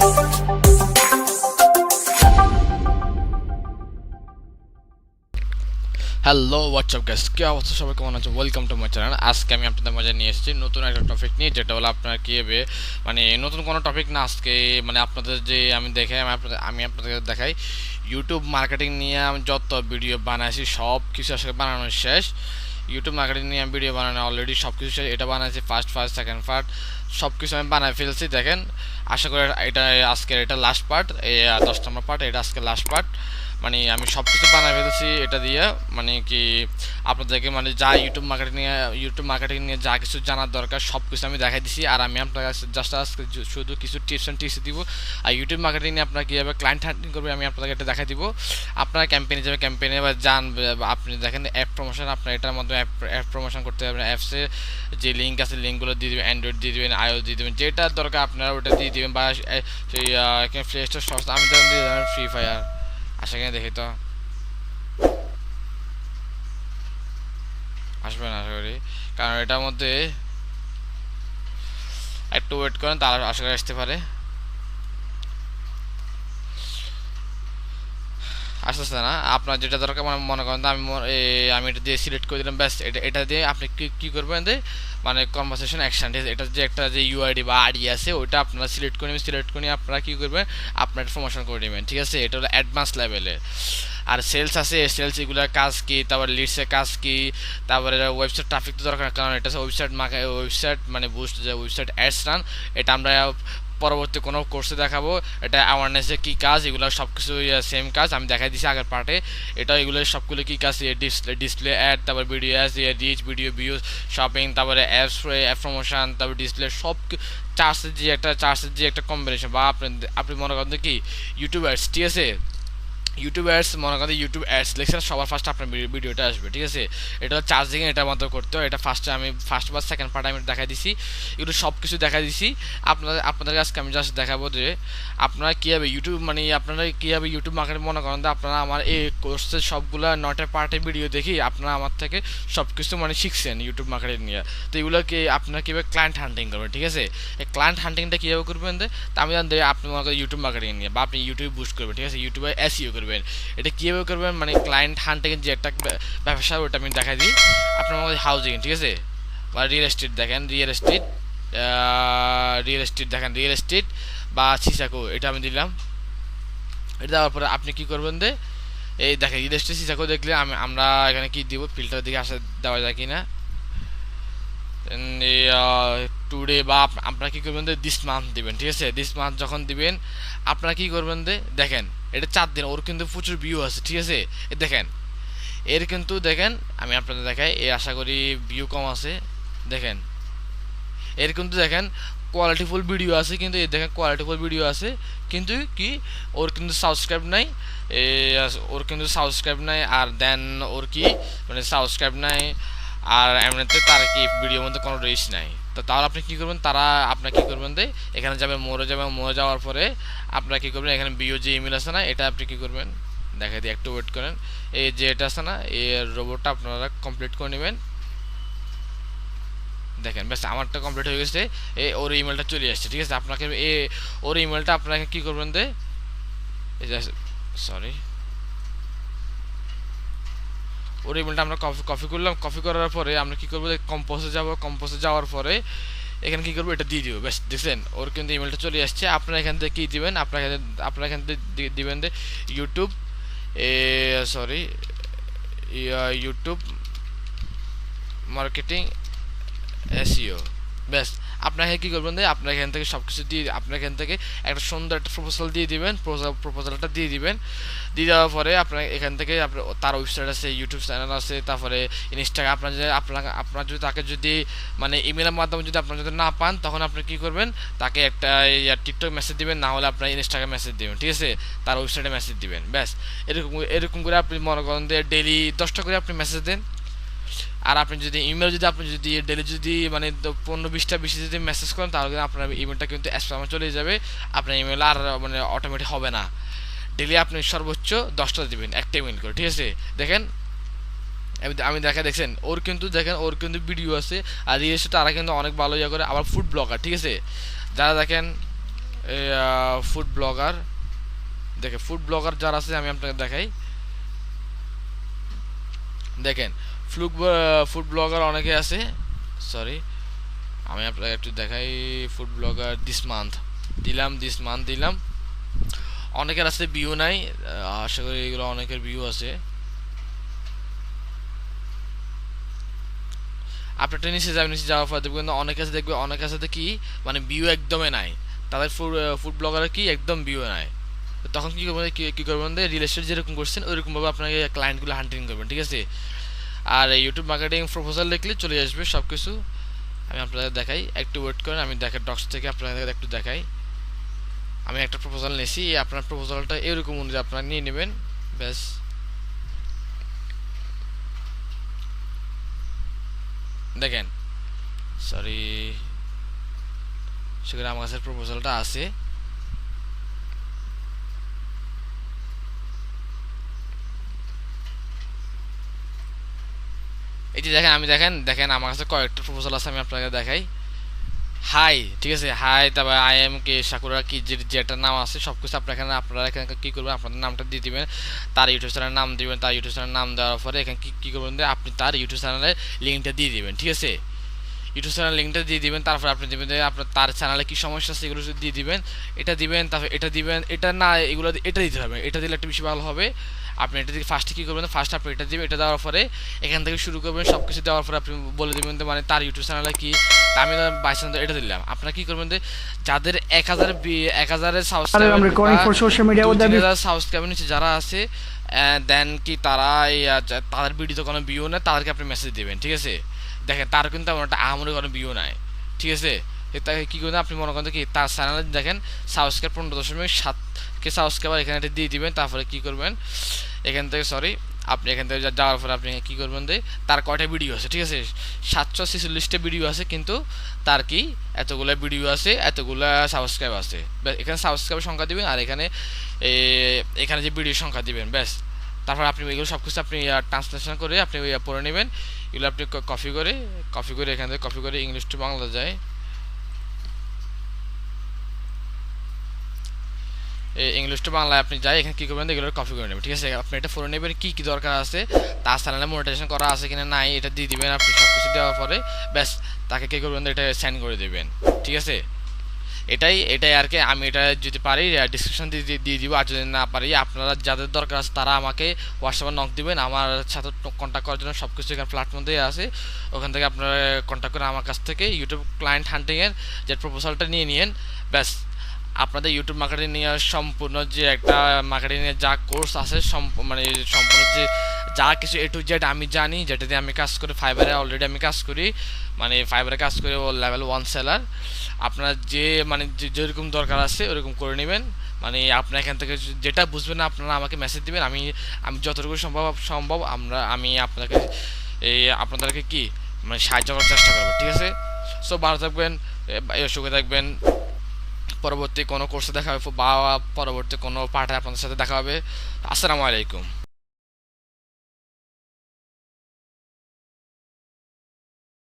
Hello WhatsApp guys, কি অবস্থা সবাই, কেমন আছো? Welcome to my channel. আজকে আমি আপনাদের মাঝে নিয়ে এসেছি নতুন একটা টপিক নিয়ে, যেটা হলো আপনার কীভাবে মানে নতুন কোনো টপিক না, আজকে মানে আপনাদের যে আমি দেখাই আমি আপনাদের দেখাই ইউটিউব মার্কেটিং নিয়ে আমি যত ভিডিও বানাইছি সব কিছু আসলে বানানো শেষ। ইউটিউব মার্কেটিং নিয়ে আমি ভিডিও বানানো অলরেডি সব কিছু শেষ। এটা বানাইছি ফার্স্ট সেকেন্ড পার্ট সব কিছু আমি বানাই ফেলছি। দেখেন, আশা করি এটা আজকের এটা লাস্ট পার্ট, এই 10 নম্বর পার্ট, এটা আজকে লাস্ট পার্ট। মানে আমি সব কিছু বানাই ফেলেছি এটা দিয়ে, মানে কি আপনাদেরকে মানে যা ইউটিউব মার্কেটিং নিয়ে যা কিছু জানার দরকার সব কিছু আমি দেখাই দিছি। আর আমি আপনার কাছে জাস্ট আজকে শুধু কিছু টিপস অ্যান্ড ট্রিক্স দিব। আর ইউটিউব মার্কেটিং নিয়ে আপনারা কীভাবে ক্লায়েন্ট হান্টিং করবে আমি আপনাদেরকে এটা দেখাই দিব। আপনারা ক্যাম্পেইনে যাবে, ক্যাম্পেইনে বা যান, আপনি দেখেন অ্যাপ প্রমোশন, আপনার এটার মাধ্যমে অ্যাপ প্রমোশন করতে হবে। অ্যাপসে যে লিঙ্ক আছে লিঙ্কগুলো দিয়ে দেবেন, অ্যান্ড্রয়েড দিয়ে দেবেন, আইও দিয়ে দেবেন, যেটা দরকার আপনারা ওটা দিয়ে দেবেন। বা সেই প্লে স্টোর সস্তা, আমি যেমন দিয়ে দেবেন ফ্রি ফায়ার। আশা করি দেখি তো আসবে না, আশা করি, কারণ এটার মধ্যে একটু ওয়েট করেন, তাহলে আশা করি আসতে পারে। আসতেছে না। আপনার যেটা দরকার মানে মনে করেন আমি এটা দিয়ে সিলেক্ট করে দিলাম, ব্যাস এটা দিয়ে আপনি কী করবেন যে মানে কনভারসেশন অ্যাকশন, এটা যে একটা যে ইউআইডি বা আইডি আছে ওইটা আপনারা সিলেক্ট করে আপনারা কী করবেন, আপনার প্রমোশন করে নেবেন। ঠিক আছে, এটা হলো অ্যাডভান্স লেভেলের। আর সেলস আছে, সেলস এগুলোর কাজ কি, তারপর লিডসের কাজ কি, তারপরে ওয়েবসাইট ট্রাফিক তো দরকার, কারণ এটা ওয়েবসাইট মানে বুস্ট যে ওয়েবসাইট অ্যাডস রান, এটা আমরা পরবর্তী কোনো কোর্সে দেখাবো। এটা অ্যাওয়ারনেসে কী কাজ, এগুলো সব কিছু সেম কাজ আমি দেখাই দিছি আগের পার্টে। এটা এগুলো সবগুলো কী কাজ, ডিসপ্লে অ্যাড, তারপর video ads, reach, video views, shopping, তারপরে অ্যাপ প্রমোশন, তারপর ডিসপ্লে সব চার্জের যে একটা কম্বিনেশন। বা আপনি মনে করেন কি ইউটিউব অ্যাডস, ঠিক আছে, ইউটিউব অ্যাডস মনে করেন ইউটিউব অ্যাডস লেখছেন, সবার ফার্স্ট আপনার ভিডিওটা আসবে। ঠিক আছে, এটা চার্জিং এটার মতো করতে হয়। এটা আমি ফার্স্ট বা সেকেন্ড পার্ট আমি দেখা দিছি, এগুলো সব কিছু দেখা দিছি। আপনাদের কাছে আমি জাস্ট দেখাবো যে আপনারা কীভাবে ইউটিউব মার্কেটিং মনে করেন আপনারা আমার এই কোর্সের সবগুলো 9টা পার্টের ভিডিও দেখি আপনারা আমার থেকে সব কিছু মানে শিখছেন ইউটিউব মার্কেটিং নিয়ে। তো এগুলোকে আপনারা কীভাবে ক্লায়েন্ট হান্টিং করবেন, ঠিক আছে, এই ক্লায়েন্ট হান্টিংটা কীভাবে করবেন তা আমি জানি আপনি মনে করেন ইউটিউব মার্কেটিং নিয়ে বা আপনি ইউটিউব বুস্ট করবেন, ঠিক আছে, ইউটিউবে এসইও করবেন। এটা কীভাবে করবেন মানে ক্লায়েন্ট হান্টিংয়ের যে একটা ব্যবসা ওটা আমি দেখাই দিই। আপনার মধ্যে হাউজিং, ঠিক আছে, বা রিয়েল এস্টেট দেখেন, রিয়েল এস্টেট বা সিসাকো, এটা আমি দিলাম। এটা দেওয়ার পরে আপনি কী করবেন এই দেখেন রিয়েল এস্টেট সিসাকো দেখলে আমরা এখানে কী দিব, ফিল্টার দিকে দেওয়া যায় কি না, টুডে বা আপনারা কী করবেন দিস মান্থ দিবেন। ঠিক আছে, দিস মান্থ যখন দিবেন আপনারা কী করবেন দেখেন এটা 4 দিন, ওর কিন্তু প্রচুর ভিউ আছে। ঠিক আছে, দেখেন এর কিন্তু দেখেন আমি আপনাদের দেখাই, আশা করি ভিউ কম আছে। দেখেন এর কিন্তু দেখেন কোয়ালিটিফুল ভিডিও আছে, কিন্তু দেখেন কোয়ালিটিফুল ভিডিও আছে, কিন্তু কি ওর কিন্তু সাবস্ক্রাইব নাই, আর দেন ওর কি মানে সাবস্ক্রাইব নাই, আর এমনিতে তার কি ভিডিওর মধ্যে কোনো রিচ নাই। তো তাহলে আপনি কী করবেন, আপনার কী করবেন এখানে মোড়ে যাওয়ার পরে আপনারা কী করবেন, এখানে বিও যে ইমেল আছে না, এটা আপনি কী করবেন দেখা দিয়ে একটু ওয়েট করেন। এই যে এটা আছে না, এই রোবটটা আপনারা কমপ্লিট করে নেবেন। দেখেন ব্যাস আমারটা কমপ্লিট হয়ে গেছে, ওর ইমেলটা চলে আসছে। ঠিক আছে, আপনাকে ওর ইমেলটা আপনাকে কী করবেন সরি ওর ইমেলটা আমরা কপি করলাম। কপি করার পরে আমরা কী করবো, কম্পোজে যাওয়ার পরে এখানে কী করবো, এটা দিয়ে দিব। ব্যাস দেখছেন ওর কিন্তু ইমেলটা চলে আসছে। আপনারা এখান থেকে কী দিবেন, আপনারা এখান থেকে দিবেন ইউটিউব ইউটিউব মার্কেটিং এসইও। ব্যাস আপনাকে কী করবেন আপনার এখান থেকে সব কিছু দিয়ে আপনার এখান থেকে একটা সুন্দর একটা প্রপোজাল দিয়ে দিবেন। প্রপোজালটা দিয়ে দেওয়ার পরে আপনার এখান থেকে তার ওয়েবসাইট আছে, ইউটিউব চ্যানেল আছে, তারপরে ইনস্টাগ্রাম। আপনার যদি তাকে যদি মানে ইমেলের মাধ্যমে যদি আপনার যদি না পান, তখন আপনি কী করবেন, তাকে একটা টিকটক মেসেজ দিবেন, না হলে আপনার ইনস্টাগ্রাম মেসেজ দিবেন। ঠিক আছে, তার ওয়েবসাইটে মেসেজ দিবেন। ব্যাস এরকম করে আপনি মনে করেন ডেইলি 10টা করে আপনি মেসেজ দেন। আর আপনি যদি ডেলি যদি মানে 15-20টা বেশি যদি মেসেজ করেন, তাহলে আপনার ইমেলটা কিন্তু স্প্যামে চলে যাবে, আপনার ইমেল আর মানে অটোমেটিক হবে না। ডেলি আপনি সর্বোচ্চ 10টা দিবেন, একটা ইমেল করে। ঠিক আছে, দেখেন আমি দেখছেন ওর কিন্তু ভিডিও আছে, আর রিয়েলসে তারা কিন্তু অনেক ভালো করে, আবার ফুড ব্লগার। ঠিক আছে, যারা দেখেন ফুড ব্লগার, দেখে ফুড ব্লগার যারা আছে আমি আপনাকে দেখাই। দেখেন ফুড ব্লগার অনেকে আছে, সরি আমি আপনাকে একটু দেখাই। ফুড ব্লগার দিস মান্থ দিলাম, অনেকের আছে ভিউ নাই, আশা করি এগুলো অনেকের ভিউ আছে। আপনারটা নিচে যাবে, নিচে যাওয়ার পর দেখবেন অনেক আছে কি মানে ভিউ একদমই নাই, তাদের ফুড ব্লগারের কি একদম ভিউ নাই। তো তখন কি করবেন, কি করবেন, রিলেশন যেরকম করছেন ওইরকমভাবে আপনাকে ক্লায়েন্টগুলো হান্টিং করবেন, ঠিক আছে। আর ইউটিউব মার্কেটিং প্রপোজাল লিখলে চলে আসবে সব কিছু। আমি আপনাদের দেখাই, একটু ওয়েট করেন, আমি দেখাই ডক্স থেকে আপনাদের একটু দেখাই। আমি একটা প্রপোজাল নিয়েছি, আপনার প্রপোজালটা এরকম অনুযায়ী আপনারা নিয়ে নেবেন, ব্যাস। দেখেন, সরি সেখানে আমার কাছে প্রপোজালটা আছে। এই যে দেখেন, দেখেন আমার কাছে কয়েকটা প্রপোজাল আছে, আমি আপনাকে দেখাই। হাই, ঠিক আছে, হাই, তারপর আই এম কে সাকুরা কি যেটা নাম আছে সব কিছু আপনারা এখানে কি করবেন, আপনাদের নামটা দিয়ে দিবেন, তার ইউটিউব চ্যানেলের নাম দিবেন, তার ইউটিউব চ্যানেলের নাম দেওয়ার পরে এখানে কি করবেন, আপনি তার ইউটিউব চ্যানেলের লিঙ্কটা দিয়ে দিবেন, ঠিক আছে। ইউটিউব চ্যানেল লিঙ্কটা দিয়ে দিবেন, তারপর আপনি দিবেন যে আপনার তার চ্যানেলে কি সমস্যা আছে এগুলো দিয়ে দিবেন, এটা দিবেন, তারপর এটা দিবেন, এটা না এগুলো এটা দিতে হবে, এটা দিলে একটা বেশি ভালো হবে। আপনি এটা দিয়ে ফার্স্টে কী করবেন, ফার্স্ট আপনি এটা দিবেন, এটা দেওয়ার পরে এখান থেকে শুরু করবেন, সব কিছু দেওয়ার পরে আপনি বলে দেবেন মানে তার ইউটিউব চ্যানেলে কি, তা আমি বাই চান্স এটা দিলাম। আপনারা কী করবেন, যাদের 1000 সাবস্ক্রাইবার নিচে যারা আছে, দেন কি তারা তাদের ভিডিওতে কোনো ভিউ নেই, তাদেরকে আপনি মেসেজ দেবেন, ঠিক আছে। দেখেন তার কিন্তু আমার একটা আহামরি কোনো ভিউ নাই, ঠিক আছে। তাকে কী করবেন, আপনি মনে করেন কি তার চ্যানেলে দেখেন সাবস্ক্রাইব 15.7K সাবস্ক্রাইবার, এখানে এটা দিয়ে দিবেন। তারপরে কী করবেন, এখান থেকে আপনি এখান থেকে যাওয়ার পরে আপনি কী করবেন, তার কয়টা ভিডিও আছে, ঠিক আছে, 746টা ভিডিও আছে, কিন্তু তার কি এতগুলো ভিডিও আছে, এতগুলো সাবস্ক্রাইব আছে, এখানে সাবস্ক্রাইবের সংখ্যা দিবেন, আর এখানে যে ভিডিও সংখ্যা দিবেন, ব্যাস। তারপর আপনি এগুলো সব কিছু আপনি ট্রান্সলেশন করে আপনি পড়ে নেবেন, এগুলো আপনি কপি করে এখান থেকে কপি করে ইংলিশ টু বাংলা যায়, ইংলিশ টু বাংলায় আপনি যাই, এখানে কী করবেন, এগুলো কপি করে নেবেন, ঠিক আছে। আপনি এটা ফোরে নেবেন, কী কী দরকার আছে, তার চ্যানেলে মনিটাইজেশন করা আছে কিনা নাই এটা দিয়ে দিবেন, আপনি সব কিছু দেওয়ার পরে ব্যাস তাকে কী করবেন, এটা সেন্ড করে দেবেন, ঠিক আছে। এটাই আর কি। আমি এটা যদি পারি ডিসক্রিপশন দিয়ে দিব, আর যদি না পারি আপনারা যাদের দরকার আছে তারা আমাকে হোয়াটসঅ্যাপে নক দিবেন, আমার সাথে কন্ট্যাক্ট করার জন্য সব কিছু এখানে প্ল্যাটফর্ম দিয়ে আছে, ওখান থেকে আপনারা কন্ট্যাক্ট করে আমার কাছ থেকে ইউটিউব ক্লায়েন্ট হান্টিংয়ের যে প্রপোজালটা নিয়ে নিন, ব্যাস। আপনাদের ইউটিউব মার্কেটিং নিয়ে সম্পূর্ণ যে একটা মার্কেটিংয়ের যা কোর্স আছে মানে সম্পূর্ণ যে যা কিছু এ টু জেড আমি জানি, যেটা দিয়ে আমি কাজ করি, ফাইবারে অলরেডি আমি কাজ করি, মানে ফাইবারে কাজ করে ও লেভেল 1 সেলার। আপনার যে মানে যেরকম দরকার আছে ওরকম করে নেবেন, মানে আপনার এখান থেকে যেটা বুঝবেন না আপনারা আমাকে মেসেজ দিবেন, আমি যতটুকু সম্ভব আমি আপনাদেরকে কি মানে সাহায্য করার চেষ্টা করবো, ঠিক আছে। সো ভালো থাকবেন, সুখে থাকবেন, পরবর্তী কোনো কোর্সে দেখা হবে বা পরবর্তী কোনো পাঠে আপনাদের সাথে দেখা হবে। আসসালামু আলাইকুম।